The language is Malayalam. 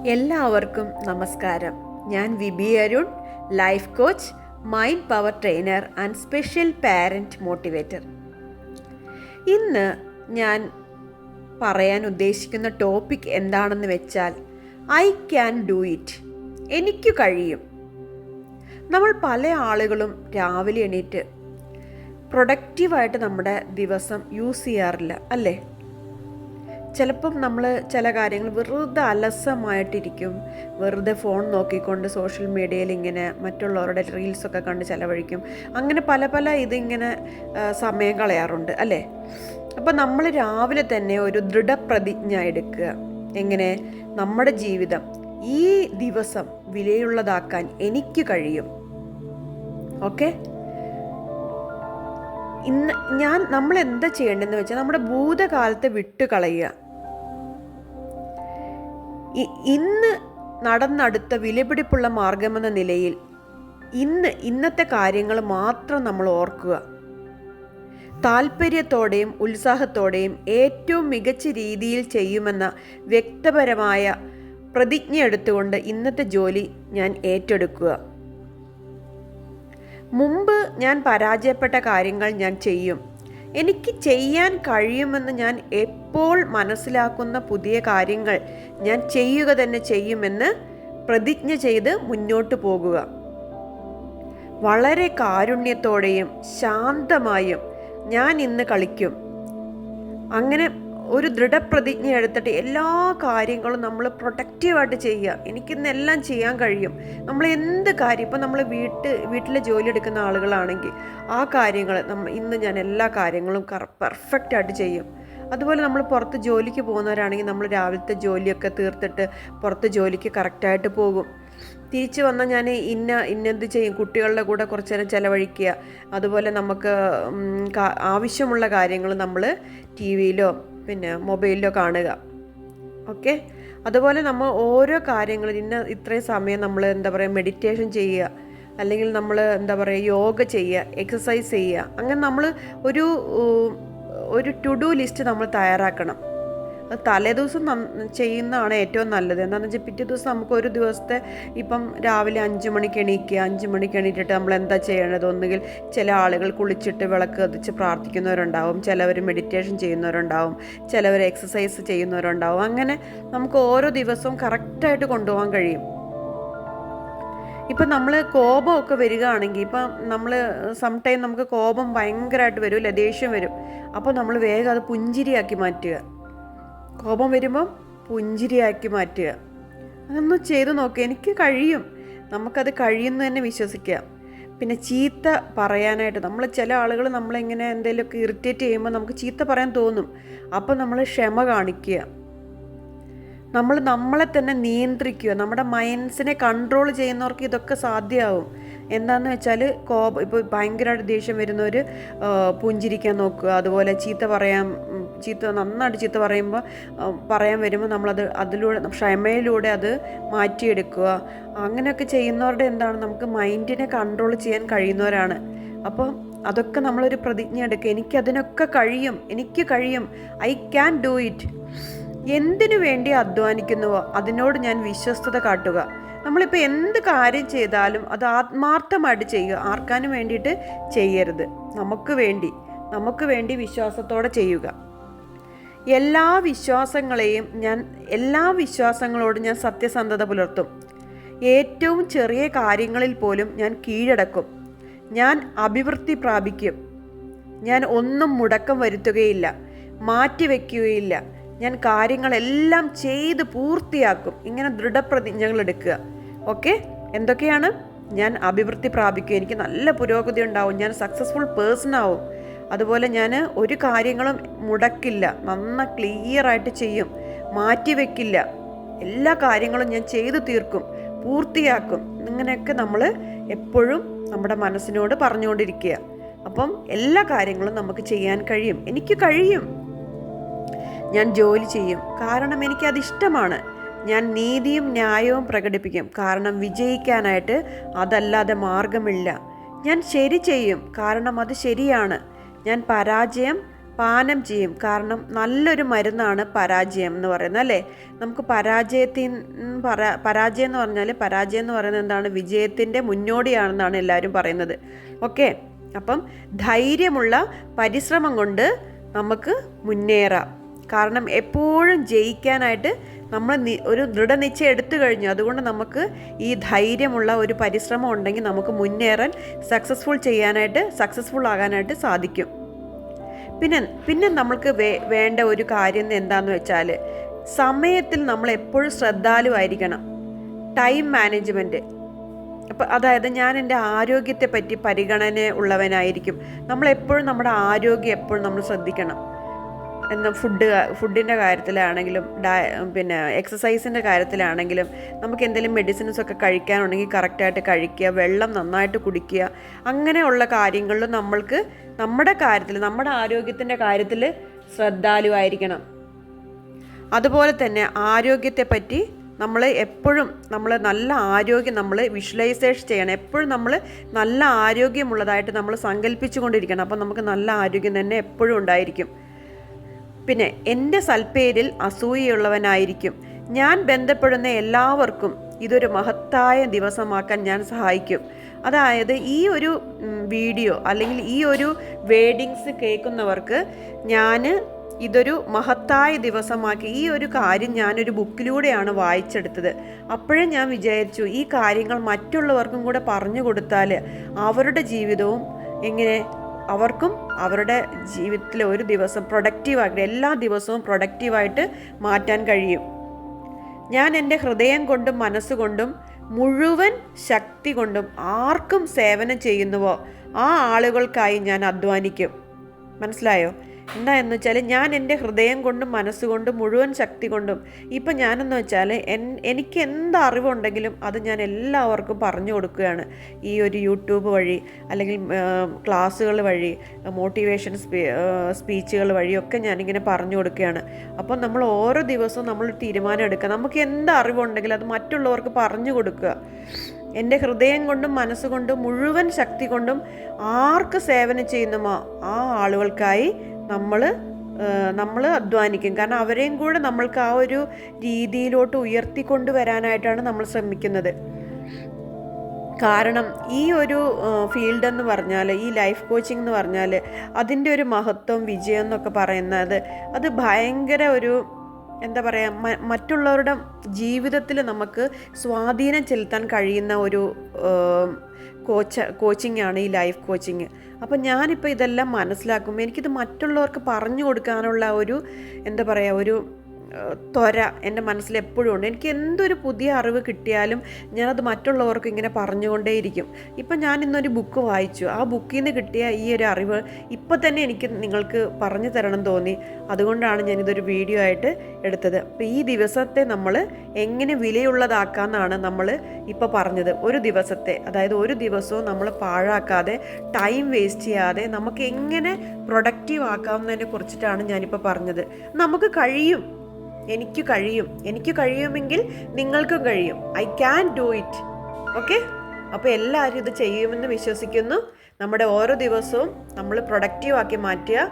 എല്ലാവർക്കും നമസ്കാരം. ഞാൻ VB Arun, life coach, mind power trainer and special parent motivator. ഇന്ന് ഞാൻ പറയാൻ ഉദ്ദേശിക്കുന്ന ടോപ്പിക് എന്താണെന്ന് വെച്ചാൽ ഐ ക്യാൻ ഡു ഇറ്റ്. എനിക്ക് കഴിയും. നമ്മൾ പല ആളുകളും രാവിലെ എണീറ്റ് പ്രൊഡക്റ്റീവായിട്ട് നമ്മുടെ ദിവസം യൂസ് ചെയ്യാറില്ല, അല്ലേ? ചിലപ്പം നമ്മൾ ചില കാര്യങ്ങൾ വെറുതെ അലസമായിട്ടിരിക്കും, വെറുതെ ഫോൺ നോക്കിക്കൊണ്ട് സോഷ്യൽ മീഡിയയിൽ ഇങ്ങനെ മറ്റുള്ളവരുടെ റീൽസൊക്കെ കണ്ട് ചിലവഴിക്കും. അങ്ങനെ പല ഇതിങ്ങനെ സമയം കളയാറുണ്ട്, അല്ലേ? അപ്പം നമ്മൾ രാവിലെ തന്നെ ഒരു ദൃഢപ്രതിജ്ഞ എടുക്കുക. എങ്ങനെ? നമ്മുടെ ജീവിതം ഈ ദിവസം വിലയുള്ളതാക്കാൻ എനിക്ക് കഴിയും. ഓക്കെ? നമ്മൾ എന്താ ചെയ്യേണ്ടതെന്ന് വെച്ചാൽ നമ്മുടെ ഭൂതകാലത്തെ വിട്ടുകളയുക. ഇന്ന് നടന്നടുത്ത വിലപിടിപ്പുള്ള മാർഗമെന്ന നിലയിൽ ഇന്നത്തെ കാര്യങ്ങൾ മാത്രം നമ്മൾ ഓർക്കുക. താല്പര്യത്തോടെയും ഉത്സാഹത്തോടെയും ഏറ്റവും മികച്ച രീതിയിൽ ചെയ്യുമെന്ന വ്യക്തപരമായ പ്രതിജ്ഞ എടുത്തുകൊണ്ട് ഇന്നത്തെ ജോലി ഞാൻ ഏറ്റെടുക്കുക. മുമ്പ് ഞാൻ പരാജയപ്പെട്ട കാര്യങ്ങൾ ഞാൻ ചെയ്യും. എനിക്ക് ചെയ്യാൻ കഴിയുമെന്ന് ഞാൻ എപ്പോൾ മനസ്സിലാക്കുന്ന പുതിയ കാര്യങ്ങൾ ഞാൻ ചെയ്യുക തന്നെ ചെയ്യുമെന്ന് പ്രതിജ്ഞ ചെയ്ത് മുന്നോട്ട് പോകുക. വളരെ കാരുണ്യത്തോടെയും ശാന്തമായും ഞാൻ ഇന്ന് കളിക്കും. അങ്ങനെ ഒരു ദൃഢപ്രതിജ്ഞ എടുത്തിട്ട് എല്ലാ കാര്യങ്ങളും നമ്മൾ പ്രൊഡക്റ്റീവായിട്ട് ചെയ്യുക. എനിക്കിന്നെല്ലാം ചെയ്യാൻ കഴിയും. നമ്മൾ എന്ത് കാര്യം, ഇപ്പം നമ്മൾ വീട്ടിലെ ജോലി എടുക്കുന്ന ആളുകളാണെങ്കിൽ ആ കാര്യങ്ങൾ ഇന്ന് ഞാൻ എല്ലാ കാര്യങ്ങളും പെർഫെക്റ്റായിട്ട് ചെയ്യും. അതുപോലെ നമ്മൾ പുറത്ത് ജോലിക്ക് പോകുന്നവരാണെങ്കിൽ നമ്മൾ രാവിലത്തെ ജോലിയൊക്കെ തീർത്തിട്ട് പുറത്ത് ജോലിക്ക് കറക്റ്റായിട്ട് പോകും. തിരിച്ചു വന്നാൽ ഞാൻ ഇന്നെന്ത് ചെയ്യും, കുട്ടികളുടെ കൂടെ കുറച്ച് നേരം ചിലവഴിക്കുക. അതുപോലെ നമുക്ക് ആവശ്യമുള്ള കാര്യങ്ങൾ നമ്മൾ ടി വിയിലോ പിന്നെ മൊബൈലിലോ കാണുക. ഓക്കെ? അതുപോലെ നമ്മൾ ഓരോ കാര്യങ്ങൾ ഇത്രയും സമയം നമ്മൾ മെഡിറ്റേഷൻ ചെയ്യുക, അല്ലെങ്കിൽ നമ്മൾ യോഗ ചെയ്യുക, എക്സസൈസ് ചെയ്യുക. അങ്ങനെ നമ്മൾ ഒരു ടു ഡു ലിസ്റ്റ് നമ്മൾ തയ്യാറാക്കണം. അത് തലേദിവസം ചെയ്യുന്നതാണ് ഏറ്റവും നല്ലത്. എന്താണെന്ന് വെച്ചാൽ പിറ്റേ ദിവസം നമുക്ക് ഒരു ദിവസത്തെ ഇപ്പം രാവിലെ 5 മണിക്ക് എണീക്കുക. 5 മണിക്ക് എണീറ്റിട്ട് നമ്മൾ എന്താ ചെയ്യേണ്ടത്? ഒന്നുകിൽ ചില ആളുകൾ കുളിച്ചിട്ട് വിളക്ക് കത്തിച്ച് പ്രാർത്ഥിക്കുന്നവരുണ്ടാവും, ചിലവർ മെഡിറ്റേഷൻ ചെയ്യുന്നവരുണ്ടാവും, ചിലവർ എക്സസൈസ് ചെയ്യുന്നവരുണ്ടാവും. അങ്ങനെ നമുക്ക് ഓരോ ദിവസവും കറക്റ്റായിട്ട് കൊണ്ടുപോകാൻ കഴിയും. ഇപ്പം നമ്മൾ കോപമൊക്കെ വരികയാണെങ്കിൽ, ഇപ്പം നമ്മൾ സംടൈം നമുക്ക് കോപം ഭയങ്കരമായിട്ട് വരും, അല്ലേ? ദേഷ്യം വരും. അപ്പോൾ നമ്മൾ വേഗം അത് പുഞ്ചിരിയാക്കി മാറ്റുക. കോപം വരുമ്പം പുഞ്ചിരിയാക്കി മാറ്റുക. അതൊന്ന് ചെയ്ത് നോക്കുക. എനിക്ക് കഴിയും. നമുക്കത് കഴിയുമെന്ന് തന്നെ വിശ്വസിക്കുക. പിന്നെ ചീത്ത പറയാനായിട്ട് ചില ആളുകൾ നമ്മളിങ്ങനെ എന്തെങ്കിലുമൊക്കെ ഇറിറ്റേറ്റ് ചെയ്യുമ്പോൾ നമുക്ക് ചീത്ത പറയാൻ തോന്നും. അപ്പോൾ നമ്മൾ ക്ഷമ കാണിക്കുക. നമ്മളെ തന്നെ നിയന്ത്രിക്കുക. നമ്മുടെ മൈൻഡ്സിനെ കൺട്രോൾ ചെയ്യുന്നവർക്ക് ഇതൊക്കെ സാധ്യമാവും. എന്താണെന്ന് വെച്ചാൽ ഇപ്പോൾ ഭയങ്കരമായിട്ട് ദേഷ്യം വരുന്നവർ പുഞ്ചിരിക്കാൻ നോക്കുക. അതുപോലെ നന്നായിട്ട് ചീത്ത പറയാൻ വരുമ്പോൾ അതിലൂടെ ക്ഷമയിലൂടെ അത് മാറ്റിയെടുക്കുക. അങ്ങനെയൊക്കെ ചെയ്യുന്നവരുടെ നമുക്ക് മൈൻഡിനെ കൺട്രോൾ ചെയ്യാൻ കഴിയുന്നവരാണ്. അപ്പോൾ അതൊക്കെ നമ്മളൊരു പ്രതിജ്ഞ എടുക്കുക. എനിക്കതിനൊക്കെ കഴിയും. എനിക്ക് കഴിയും. I can do it. എന്തിനു വേണ്ടി അധ്വാനിക്കുന്നുവോ അതിനോട് ഞാൻ വിശ്വസ്തത കാട്ടുക. നമ്മളിപ്പോൾ എന്ത് കാര്യം ചെയ്താലും അത് ആത്മാർത്ഥമായിട്ട് ചെയ്യുക. ആർക്കാനും വേണ്ടിയിട്ട് ചെയ്യരുത്. നമുക്ക് വേണ്ടി വിശ്വാസത്തോടെ ചെയ്യുക. എല്ലാ വിശ്വാസങ്ങളോടും ഞാൻ സത്യസന്ധത പുലർത്തും. ഏറ്റവും ചെറിയ കാര്യങ്ങളിൽ പോലും ഞാൻ കീഴടക്കും. ഞാൻ അഭിവൃദ്ധി പ്രാപിക്കും. ഞാൻ ഒന്നും മുടക്കം വരുത്തുകയില്ല, മാറ്റിവെക്കുകയില്ല. ഞാൻ കാര്യങ്ങളെല്ലാം ചെയ്ത് പൂർത്തിയാക്കും. ഇങ്ങനെ ദൃഢപ്രതിജ്ഞകൾ എടുക്കുക. ഓക്കെ? എന്തൊക്കെയാണ്? ഞാൻ അഭിവൃദ്ധി പ്രാപിക്കും. എനിക്ക് നല്ല പുരോഗതി ഉണ്ടാവും. ഞാൻ സക്സസ്ഫുൾ പേഴ്സൺ ആവും. അതുപോലെ ഞാൻ ഒരു കാര്യങ്ങളും മുടക്കില്ല. ക്ലിയറായിട്ട് ചെയ്യും. മാറ്റിവെക്കില്ല. എല്ലാ കാര്യങ്ങളും ഞാൻ ചെയ്തു തീർക്കും, പൂർത്തിയാക്കും. ഇങ്ങനെയൊക്കെ നമ്മൾ എപ്പോഴും നമ്മുടെ മനസ്സിനോട് പറഞ്ഞുകൊണ്ടിരിക്കുക. അപ്പം എല്ലാ കാര്യങ്ങളും നമുക്ക് ചെയ്യാൻ കഴിയും. എനിക്ക് കഴിയും. ഞാൻ ജോലി ചെയ്യും, കാരണം എനിക്കതിഷ്ടമാണ്. ഞാൻ നീതിയും ന്യായവും പ്രകടിപ്പിക്കും, കാരണം വിജയിക്കാനായിട്ട് അതല്ലാതെ മാർഗമില്ല. ഞാൻ ശരി ചെയ്യും, കാരണം അത് ശരിയാണ്. ഞാൻ പരാജയം പാനം ചെയ്യും. കാരണം നല്ലൊരു മരുന്നാണ് പരാജയം എന്ന് പറയുന്നത്, അല്ലേ? നമുക്ക് പരാജയം എന്ന് പറയുന്നത് എന്താണ്? വിജയത്തിൻ്റെ മുന്നോടിയാണെന്നാണ് എല്ലാവരും പറയുന്നത്. ഓക്കെ, അപ്പം ധൈര്യമുള്ള പരിശ്രമം കൊണ്ട് നമുക്ക് മുന്നേറാം. കാരണം എപ്പോഴും ജയിക്കാനായിട്ട് നമ്മൾ ഒരു ദൃഢനിശ്ചയം എടുത്തു കഴിഞ്ഞു. അതുകൊണ്ട് നമുക്ക് ഈ ധൈര്യമുള്ള ഒരു പരിശ്രമം ഉണ്ടെങ്കിൽ നമുക്ക് മുന്നേറാൻ സക്സസ്ഫുൾ ആകാനായിട്ട് സാധിക്കും. പിന്നെ നമ്മൾക്ക് വേണ്ട ഒരു കാര്യം എന്താണെന്ന് വെച്ചാൽ, സമയത്തിൽ നമ്മൾ എപ്പോഴും ശ്രദ്ധാലുവായിരിക്കണം. Time management. അപ്പോൾ അതായത് ഞാൻ എൻ്റെ ആരോഗ്യത്തെ പറ്റി പരിഗണന ഉള്ളവനായിരിക്കും. നമ്മളെപ്പോഴും നമ്മുടെ ആരോഗ്യം എപ്പോഴും നമ്മൾ ശ്രദ്ധിക്കണം. എന്നാൽ ഫുഡിൻ്റെ കാര്യത്തിലാണെങ്കിലും പിന്നെ എക്സസൈസിൻ്റെ കാര്യത്തിലാണെങ്കിലും നമുക്ക് എന്തെങ്കിലും മെഡിസിൻസൊക്കെ കഴിക്കാനുണ്ടെങ്കിൽ കറക്റ്റായിട്ട് കഴിക്കുക, വെള്ളം നന്നായിട്ട് കുടിക്കുക. അങ്ങനെയുള്ള കാര്യങ്ങളിലും നമ്മൾക്ക് നമ്മുടെ ആരോഗ്യത്തിൻ്റെ കാര്യത്തിൽ ശ്രദ്ധാലുവായിരിക്കണം. അതുപോലെ തന്നെ ആരോഗ്യത്തെ പറ്റി നമ്മൾ എപ്പോഴും നല്ല ആരോഗ്യം നമ്മൾ വിഷ്വലൈസേഷൻ ചെയ്യണം. എപ്പോഴും നമ്മൾ നല്ല ആരോഗ്യമുള്ളതായിട്ട് നമ്മൾ സങ്കല്പിച്ചു കൊണ്ടിരിക്കണം. അപ്പം നമുക്ക് നല്ല ആരോഗ്യം തന്നെ എപ്പോഴും ഉണ്ടായിരിക്കും. പിന്നെ എൻ്റെ സൽപ്പേരിൽ അസൂയുള്ളവനായിരിക്കും. ഞാൻ ബന്ധപ്പെടുന്ന എല്ലാവർക്കും ഇതൊരു മഹത്തായ ദിവസമാക്കാൻ ഞാൻ സഹായിക്കും. അതായത് ഈ ഒരു വീഡിയോ അല്ലെങ്കിൽ ഈ ഒരു വേഡിങ്സ് കേൾക്കുന്നവർക്ക് ഞാൻ ഇതൊരു മഹത്തായ ദിവസമാക്കി, ഈ ഒരു കാര്യം ഞാനൊരു ബുക്കിലൂടെയാണ് വായിച്ചെടുത്തത്. അപ്പോഴേ ഞാൻ വിചാരിച്ചു ഈ കാര്യങ്ങൾ മറ്റുള്ളവർക്കും കൂടെ പറഞ്ഞു കൊടുത്താൽ അവരുടെ ജീവിതവും അവർക്കും അവരുടെ ജീവിതത്തിലെ ഒരു ദിവസം പ്രൊഡക്റ്റീവായിട്ട്, എല്ലാ ദിവസവും പ്രൊഡക്റ്റീവായിട്ട് മാറ്റാൻ കഴിയും. ഞാൻ എൻ്റെ ഹൃദയം കൊണ്ടും മനസ്സുകൊണ്ടും മുഴുവൻ ശക്തി കൊണ്ടും ആർക്കും സേവനം ചെയ്യുന്നുവോ ആ ആളുകൾക്കായി ഞാൻ അധ്വാനിക്കും. മനസ്സിലായോ? എന്താണെന്ന് വെച്ചാൽ, ഞാൻ എൻ്റെ ഹൃദയം കൊണ്ടും മനസ്സുകൊണ്ടും മുഴുവൻ ശക്തി കൊണ്ടും ഇപ്പം ഞാനെന്ന് വെച്ചാൽ എനിക്ക് എന്ത് അറിവുണ്ടെങ്കിലും അത് ഞാൻ എല്ലാവർക്കും പറഞ്ഞു കൊടുക്കുകയാണ്. ഈ ഒരു യൂട്യൂബ് വഴി അല്ലെങ്കിൽ ക്ലാസ്സുകൾ വഴി, മോട്ടിവേഷൻ സ്പീച്ചുകൾ വഴിയൊക്കെ ഞാനിങ്ങനെ പറഞ്ഞു കൊടുക്കുകയാണ്. അപ്പം നമ്മൾ ഓരോ ദിവസവും നമ്മൾ തീരുമാനം എടുക്കുക. നമുക്ക് എന്ത് അറിവുണ്ടെങ്കിലും അത് മറ്റുള്ളവർക്ക് പറഞ്ഞു കൊടുക്കുക. എൻ്റെ ഹൃദയം കൊണ്ടും മനസ്സുകൊണ്ടും മുഴുവൻ ശക്തി കൊണ്ടും ആർക്ക് സേവനം ചെയ്യുന്നുമോ ആ ആളുകൾക്കായി നമ്മൾ അധ്വാനിക്കും. കാരണം അവരെയും കൂടെ നമ്മൾക്ക് ആ ഒരു രീതിയിലോട്ട് ഉയർത്തിക്കൊണ്ടുവരാനായിട്ടാണ് നമ്മൾ ശ്രമിക്കുന്നത്. കാരണം ഈ ഒരു ഫീൽഡ് എന്ന് പറഞ്ഞാൽ, ഈ ലൈഫ് കോച്ചിങ് എന്ന് പറഞ്ഞാൽ അതിൻ്റെ ഒരു മഹത്വം, വിജയം എന്നൊക്കെ പറയുന്നത് അത് ഭയങ്കര ഒരു എന്താ പറയുക, മറ്റുള്ളവരുടെ ജീവിതത്തിൽ നമുക്ക് സ്വാധീനം ചെലുത്താൻ കഴിയുന്ന ഒരു കോച്ചിങ് ആണ് ഈ ലൈഫ് കോച്ചിങ്. അപ്പം ഞാനിപ്പോൾ ഇതെല്ലാം മനസ്സിലാക്കുമ്പോൾ എനിക്കിത് മറ്റുള്ളവർക്ക് പറഞ്ഞു കൊടുക്കാനുള്ള ഒരു എന്താ പറയുക, ഒരു ത്വര എൻ്റെ മനസ്സിൽ എപ്പോഴും ഉണ്ട്. എനിക്ക് എന്തൊരു പുതിയ അറിവ് കിട്ടിയാലും ഞാനത് മറ്റുള്ളവർക്ക് ഇങ്ങനെ പറഞ്ഞുകൊണ്ടേയിരിക്കും. ഇപ്പം ഞാൻ ഇന്നൊരു ബുക്ക് വായിച്ചു, ആ ബുക്കിൽ നിന്ന് കിട്ടിയ ഈ ഒരു അറിവ് ഇപ്പം തന്നെ എനിക്ക് നിങ്ങൾക്ക് പറഞ്ഞു തരണം തോന്നി. അതുകൊണ്ടാണ് ഞാനിതൊരു വീഡിയോ ആയിട്ട് എടുത്തത്. അപ്പോൾ ഈ ദിവസത്തെ നമ്മൾ എങ്ങനെ വിലയുള്ളതാക്കാമെന്നാണ് നമ്മൾ ഇപ്പോൾ പറഞ്ഞത്. ഒരു ദിവസത്തെ, അതായത് ഒരു ദിവസവും നമ്മൾ പാഴാക്കാതെ, ടൈം വേസ്റ്റ് ചെയ്യാതെ നമുക്ക് എങ്ങനെ പ്രൊഡക്റ്റീവ് ആക്കാവുന്നതിനെ കുറിച്ചിട്ടാണ് ഞാനിപ്പോൾ പറഞ്ഞത്. നമുക്ക് കഴിയും, എനിക്ക് കഴിയുമെങ്കിൽ നിങ്ങൾക്കും കഴിയും. I can do it. Okay, അപ്പോൾ എല്ലാവരും ഇത് ചെയ്യുമെന്ന് വിശ്വസിക്കുന്നു. നമ്മുടെ ഓരോ ദിവസവും നമ്മൾ പ്രൊഡക്റ്റീവ് ആക്കി മാറ്റുക.